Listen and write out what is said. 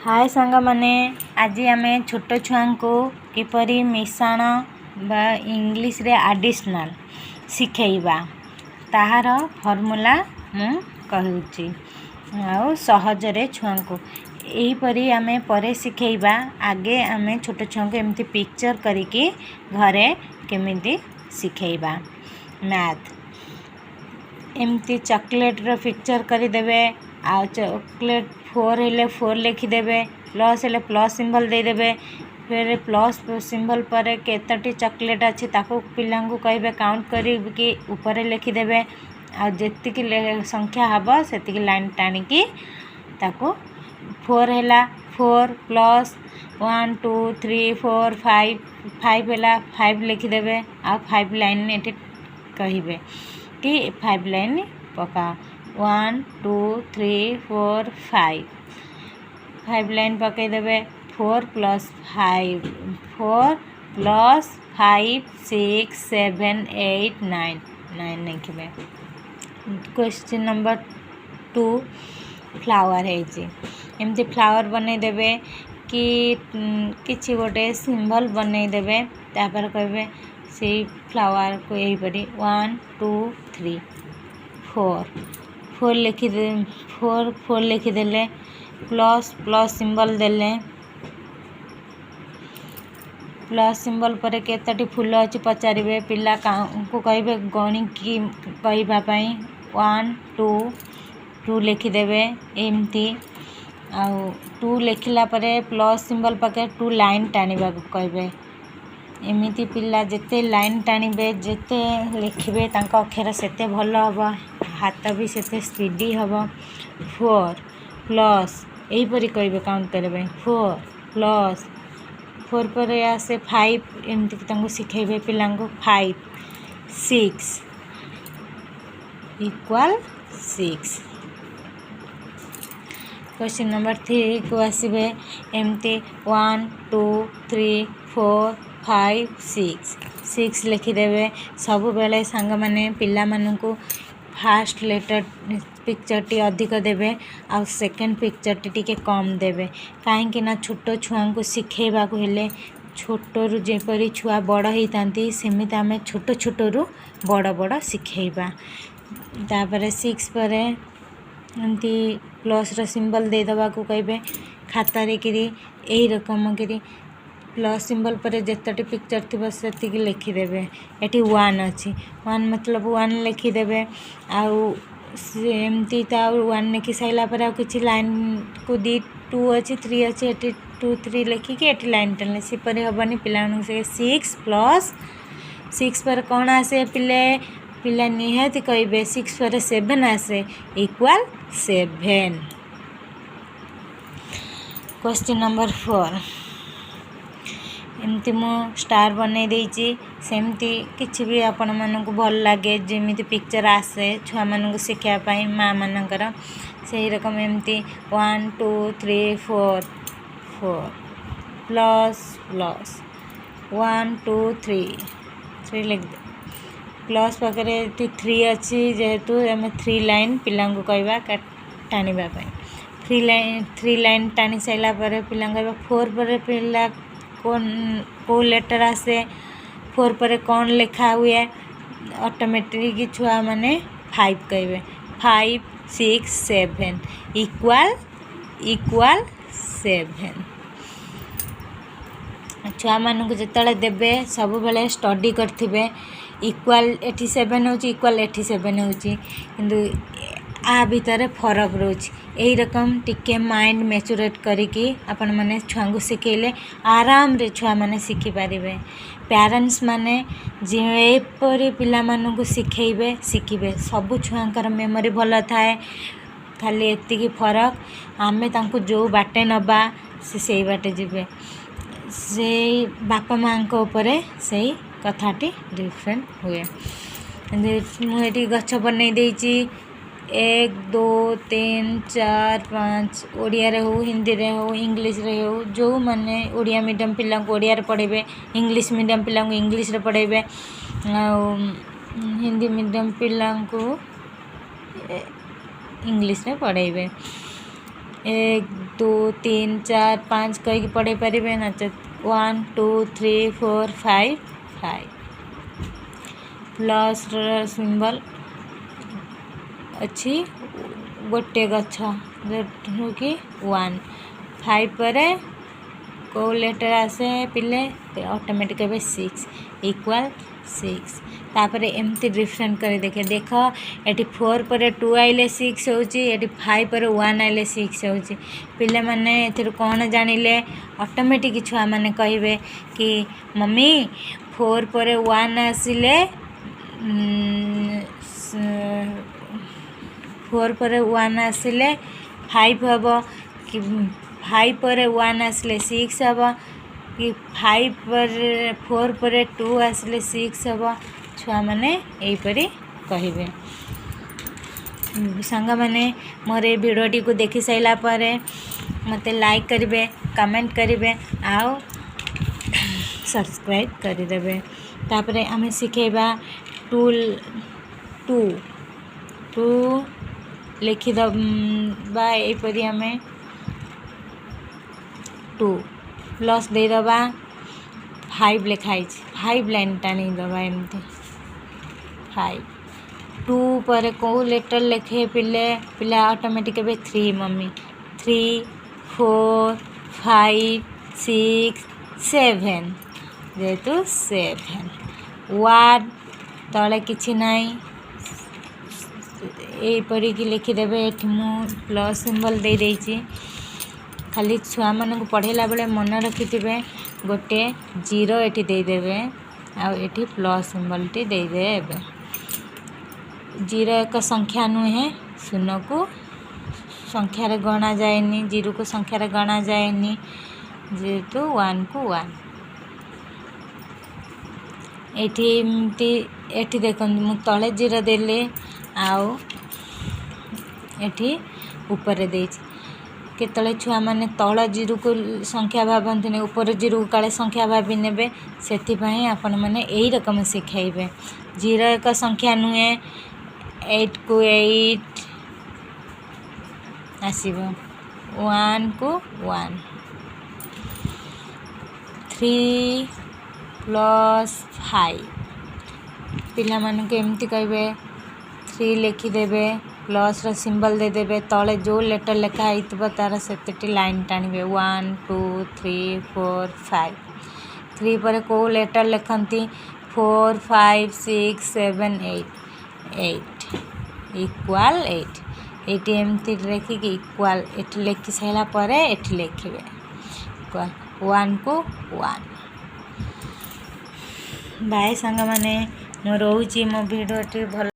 हाय सांग माने आज आम छोट छुआ को किपरि मिश्रण बा इंग्लिश रे एडिशनल शिखेबा ताहार फॉर्मूला मु कहूची आ सहजरे छुआ को यहीपरि आम पर शिखेबा। आगे आम छोट छुआ को एमती पिक्चर करिकी घरे केमिति शिखेबा। मैथ एमती चॉकलेट रो पिक्चर करदेवे आ चॉकलेट 4 हेले 4 लिखिदेवे, प्लस हेले प्लस सिंबल देदेवे, फिर प्लस सिंबल पर केतटी चॉकलेट अच्छी ताको पिला कहे काउंट करी ऊपर लिखिदेवे। आ जेतिकी संख्या हम से लाइन टाणिकी ताको 4 हेला 4 प्लस 1 2 3 4 5 5 हेला 5 लिखिदेवे। आ 5 लाइन ये कहे कि 5 लाइन पका 1 2 3 4 5 लाइन पकईदेवे। 4 प्लस 5 4 प्लस 5 6 7 8 9 लिखे। क्वेश्चन नंबर 2 फ्लावर है एमती फ्लावर बनईदेवे कि किसी गोटे सिंबल बनईदेवे। तापर कहे से फ्लावर को यहीपरि 1 2 3 4 लिखिदे 4 लिखिदेले, प्लस प्लस सिंबल देले, प्लस सिंबल पर केतटी फूल अच्छी पचारे पिला को कहे गणी की कहवाई 1 2 2 लिखिदेवे। एमती आ 2 लिखला परे प्लस सिंबल पाके 2 लाइन टाणिबा कहे। एमिति पिला जेते लाइन टाणिबे जेते लिखिबे तांका अक्षर सेते भल हम, हाथ भी सेते स्पीडी हम। 4 प्लस यहीपरि कहे काउंट करेंगे 4 प्लस 4 पर आसे 5 एमती शिखेबे पिला 5 6 इक्वल 6। क्वेश्चन नंबर 3 को आसबे एमती 1 2 3 4 5 6 लिखिदेवे। सब बेले सांग माने पिला मानू फास्ट लेटर पिक्चर टी अधिक देवे आ सेकेंड पिक्चर टी कम देवे। कहीं ना छोट छुआ को शिखेबा को हेले छोटू जेपरी छुआ बड़ होता सेमिति आम छोट छोटू बड़ बड़ शिखेबा। तापर 6 पर एमती प्लस रो सिंबल दे दबा को कहे खातारे किरी यही रकम करी प्लस सिंबल पर जितटी पिक्चर थी से लिखिदेवे। ये 1 अच्छी 1 मतलब 1 लिखिदेवे। आमती तो 1 लिखि सारा पर कि लाइन को 2 अच्छी 3 अच्छी ये 2 3 लिखिकी ये लाइन टाणिले सेपरी हेनी पिला 6 प्लस 6 पर कौन आसे पिला निहाती कहे 6 पर 7 आसे इक्वल 7। क्वेश्चन नंबर 4 एमती मु स्टार बनई देती सेमती किसी भी आपण मानक भल लगे जमी पिक्चर आसे छुआ मानक शिखापी माँ मानकर से रकम एमती 1 2 3 4 प्लस प्लस 1 2 3 लिख दे। प्लस पाखे 3 अच्छी जेहेतु आम 3 लाइन पिला कहवा टाणिबा 3 लाइन टाणी सारा पर पिला 4 पर पिला को लेटर आसे 4 पर कौन लिखा हुए ऑटोमेटिक छुआ माने 5 कहे 5 6 7 इक्वल 7। छुआ मानक जिते देवे सब बेले स्टडी करथिबे इक्वल 87 होची इक्वल 87 होची किंतु आ भितर फरक रोच यही रकम टिके माइंड मैच्योरेट करिकी आपण माने छुआ को शिखेले आराम रे छुआ माने शिखि पारिबे। पेरेंट्स माने जेपरी पिला मानू शिखेबे शिखिबे सबु छुआंकर मेमोरी भल थाए खाली एतिकी फरक आमे तांको जो बाटे नबा से बाटे जिबे से बापा माँ को ऊपर से कथाटी डिफरेंट हुए। मुझे गछ बनई देची 1 2 3 4 5 ओडिया रे हो हिंदी रे हो इंग्लिश रे हो जो माने ओडिया मीडियम पिला को ओडिया रे पढ़ेबे इंग्लिश मीडियम पिला को इंग्लिश रे पढ़ेबे हिंदी मीडियम पिला को इंग्लिश रे पढ़ेबे। 1 2 3 4 5 कहीकि पढ़े पारे नचेत 1 2 3 4 5 5 प्लस सिंबल अच्छी गोटे गछ जो कि 1 5 पर को लेटर आसे पिले ऑटोमेटिक 6 इक्वल 6 तापर एमती डिफरेंट कर देखे देख ये 4 पर 2 आइले 6 होती 5 पर 1 आइले 6 होती पिले माने एथिर कौन जानिले ऑटोमेटिक छुआ माने कहिबे कि मम्मी 4 पर 1 आसिले 4 पर 1 आसिले 5 हम कि 5 पर 1 आसिले 6 हम कि 5 पर 4 पर 2 आसिले 6 हम छुआ माने एहीपरी कहिबे सांग माने मोर ए वीडियोटी को देखि साइला परे मते लाइक करिवे कमेंट करिवे आउ सब्सक्राइब करिदेबे तापरे आमे सिखेबा टूल 2 लिखि दबा एपरी आमे 2 प्लस दे दबा 5 लिखाई 5 लाइन टाणी दबा एमती 5 2 पर को लेटर लिखे पिले पिला ऑटोमेटिक 3 मम्मी 3 4 5 6 7 जेतु 7 1 तले किछि नाई एपरी कि लिखिदेवे एठी मु प्लस सिंबल दे देछि खाली छुआ मन को पढ़ेला बेले मन रखिथिबे गोटे 0 एठी दे देबे आ एठी प्लस सिंबल टी दे देबे 0 एक संख्या नुहे शून्य को संख्या रे गणा जाएनी 0 को संख्या रे गणा जाएनी जेतु 1 को 1 एठी देखन मु तळे 0 देले आउ एठी ऊपर देछि केतले छुआ माने तळ 0 को संख्या भाबंतने ऊपर 0 को काले संख्या भाबी नेबे सेति पई आपण माने एही रकम सिखाइबे 0 एक संख्या नुहे 8 को 8 आसीबो 1 को 1 3 प्लस 5 पिला मानू के एमती कहबे 3 लिखि देबे प्लस रो सिंबल दे देबे तळे जो लेटर लिखा हितबो तार सेतेटी लाइन टाणीबे 1 2 3 4 5 3 पर को लेटर लिखंती 4 5 6 7 8 इक्वल 8 एटी एमती लिखि कि इक्वल एटी लिखि साइला परे एटी लिखिबे इक्वल 1 को 1 बाय संग माने मो रहउची मो वीडियो टी भल